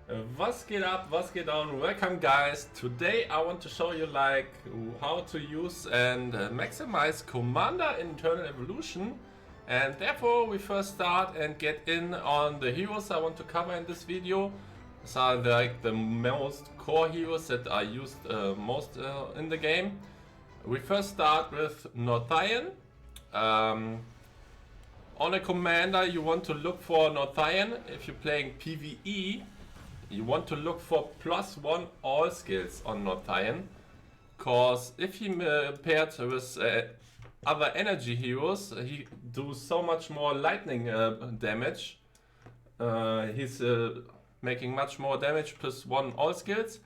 Was geht up? Was geht down? Welcome guys. Today I want to show you how to use and maximize Commander in Eternal Evolution. And therefore we first start and get in on the heroes I want to cover in this video. These are like the most core heroes that are used most in the game. We first start with Northian. On a commander you want to look for Northian. If you're playing PvE, you want to look for +1 all skills on Northian, cause if he paired with other energy heroes, he do so much more lightning damage. He's making much more damage +1 all skills.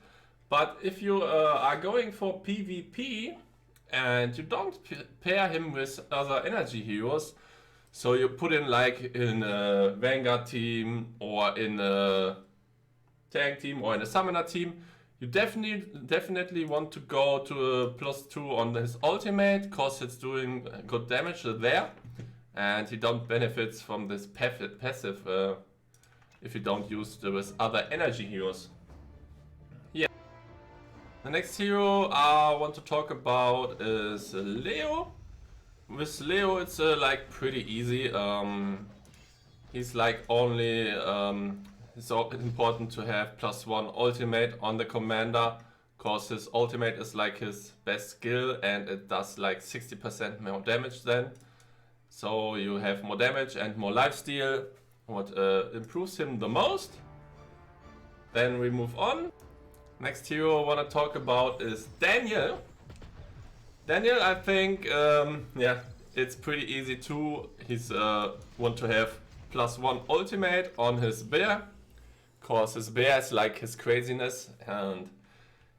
But if you are going for PvP and you don't pair him with other energy heroes, so you put in like in a Vanguard team or in a tank team or in a summoner team, you definitely want to go to a +2 on his ultimate, cause it's doing good damage there, and he don't benefits from this passive if you don't use it with other energy heroes. Yeah. The next hero I want to talk about is Leo. With Leo it's like pretty easy. He's like only it's important to have +1 ultimate on the commander, cause his ultimate is like his best skill and it does like 60% more damage then. So you have more damage and more lifesteal, what improves him the most. Then we move on. Next hero I want to talk about is Daniel. Daniel, I think, yeah, it's pretty easy too. He's want to have +1 ultimate on his bear, cause his bear is like his craziness, and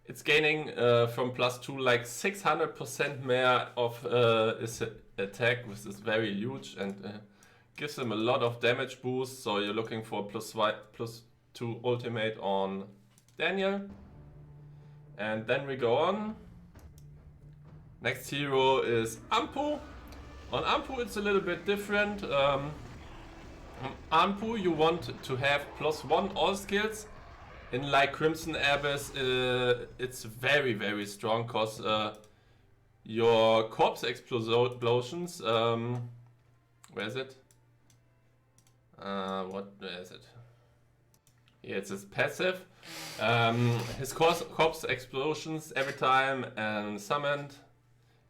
it's gaining from +2 like 600% more of his attack, which is very huge and gives him a lot of damage boost. So you're looking for +2 ultimate on Daniel. And then we go on. Next hero is Ampu. On Ampu it's a little bit different. Ampu you want to have +1 all skills. In like Crimson Abyss it's very strong, cause your corpse explosions, where is it? Where is it? Yeah, it's his passive. His corpse explosions every time and summoned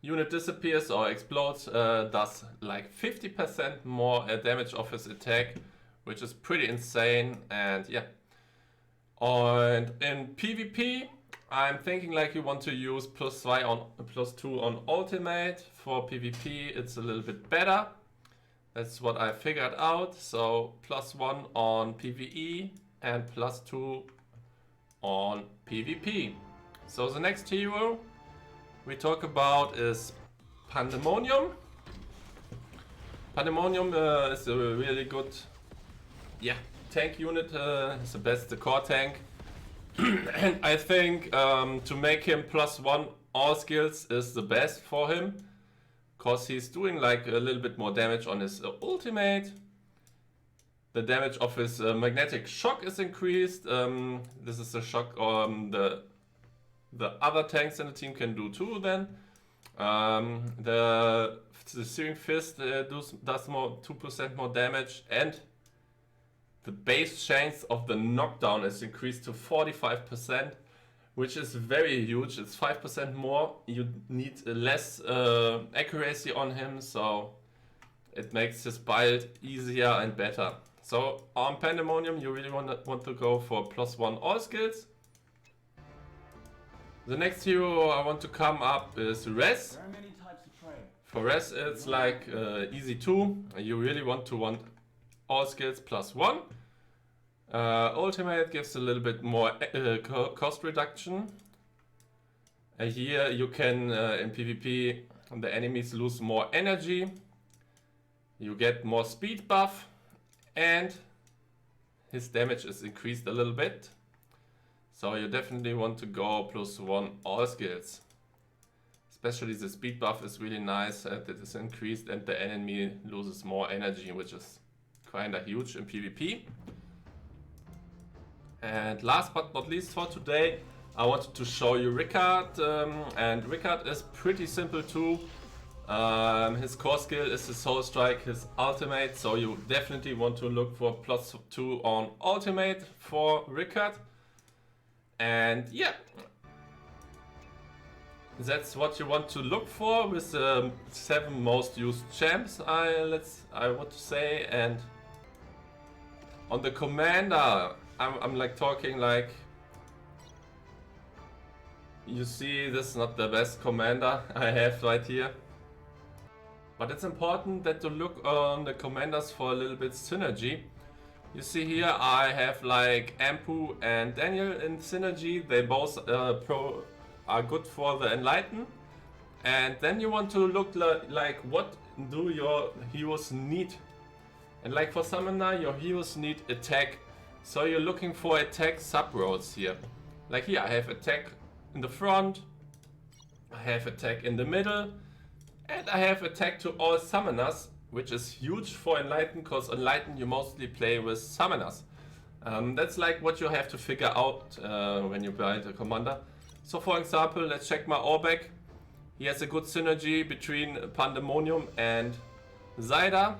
unit disappears or explodes, does like 50% more damage of his attack, which is pretty insane. And yeah, and in PvP I'm thinking like you want to use +2 on ultimate. For PvP it's a little bit better. That's what I figured out. So +1 on PvE and +2 on PvP. So the next hero we talk about is Pandemonium. Pandemonium is a really good, yeah, tank unit. It's the best core tank. And I think to make him +1 all skills is the best for him, cause he's doing like a little bit more damage on his ultimate. The damage of his magnetic shock is increased. This is the shock the other tanks in the team can do too then. The Searing Fist does more 2% more damage, and the base chance of the knockdown is increased to 45%, which is very huge. It's 5% more. You need less accuracy on him, so it makes his build easier and better. So on Pandemonium you really want to go for +1 all skills. The next hero I want to come up is Res. There are many types of trade. For Res it's like easy too. You really want all skills +1. Ultimate gives a little bit more cost reduction. Here you can in PvP the enemies lose more energy. You get more speed buff and his damage is increased a little bit. So you definitely want to go +1 all skills. Especially the speed buff is really nice and it is increased and the enemy loses more energy, which is kinda huge in PvP. And last but not least for today, I wanted to show you Ricard, and Ricard is pretty simple too. His core skill is his Soul Strike, his ultimate, so you definitely want to look for +2 on ultimate for Ricard. And yeah, that's what you want to look for with the 7 most used champs, I want to say. And on the commander, I'm like talking like, you see, this is not the best commander I have right here. But it's important that to look on the commanders for a little bit synergy. You see here I have like Ampu and Daniel in synergy. They both are good for the Enlighten. And then you want to look like what do your heroes need. And like for Summoner, your heroes need attack. So you're looking for attack sub-roles here. Like here I have attack in the front, I have attack in the middle, and I have attack to all summoners, which is huge for Enlighten, because Enlighten you mostly play with summoners. That's like what you have to figure out when you build a commander. So for example, let's check my Orbeck. He has a good synergy between Pandemonium and Zyda.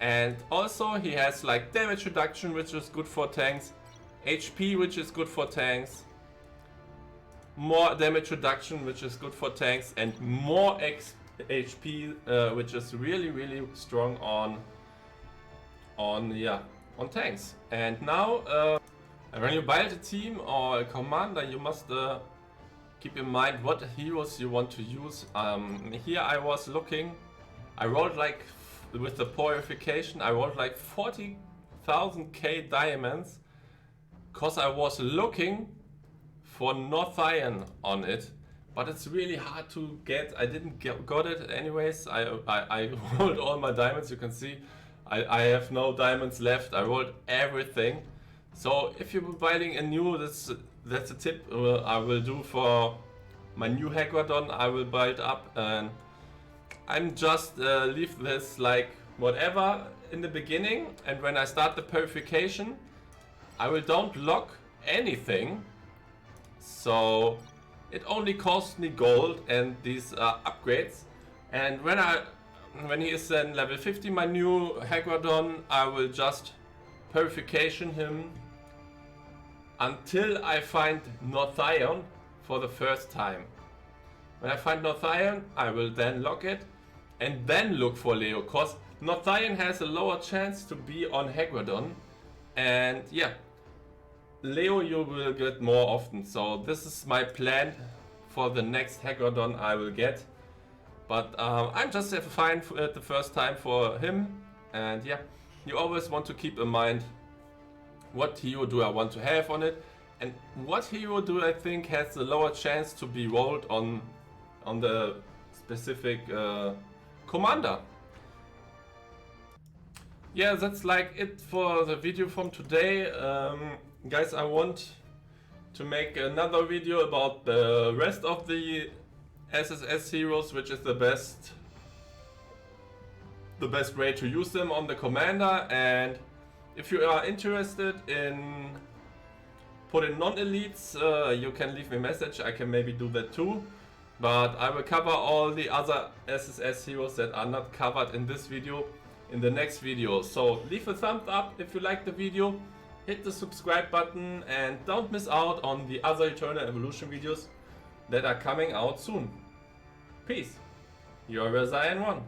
And also he has like damage reduction, which is good for tanks, HP, which is good for tanks, more damage reduction, which is good for tanks, and more HP, which is really strong on tanks. And now when you build a team or a commander, you must keep in mind what heroes you want to use. Here I was looking, I rolled like, with the purification, I rolled like 40,000 diamonds, because I was looking for Northian on it, but it's really hard to get. I didn't got it anyways. I rolled all my diamonds. You can see I have no diamonds left. I rolled everything. So if you're building a new, that's a tip I will do for my new Hagradon. I will build up, and I'm just leave this like whatever in the beginning, and when I start the purification, I will don't lock anything. So it only costs me gold and these upgrades. And when he is then level 50, my new Hagradon, I will just purification him until I find Northion for the first time. When I find Northion, I will then lock it and then look for Leo, cause Northion has a lower chance to be on Hagradon. And yeah, Leo you will get more often, so this is my plan for the next Hagradon I will get. But I'm just fine at the first time for him. And yeah, you always want to keep in mind what hero do I want to have on it, and what hero do I think has the lower chance to be rolled on the specific commander. Yeah, that's like it for the video from today. Guys, I want to make another video about the rest of the SSS heroes, which is the best way to use them on the commander. And if you are interested in putting non-elites, you can leave me a message. I can maybe do that too. But I will cover all the other SSS heroes that are not covered in this video in the next video. So leave a thumbs up if you like the video. Hit the subscribe button and don't miss out on the other Eternal Evolution videos that are coming out soon. Peace. Your Zion 1.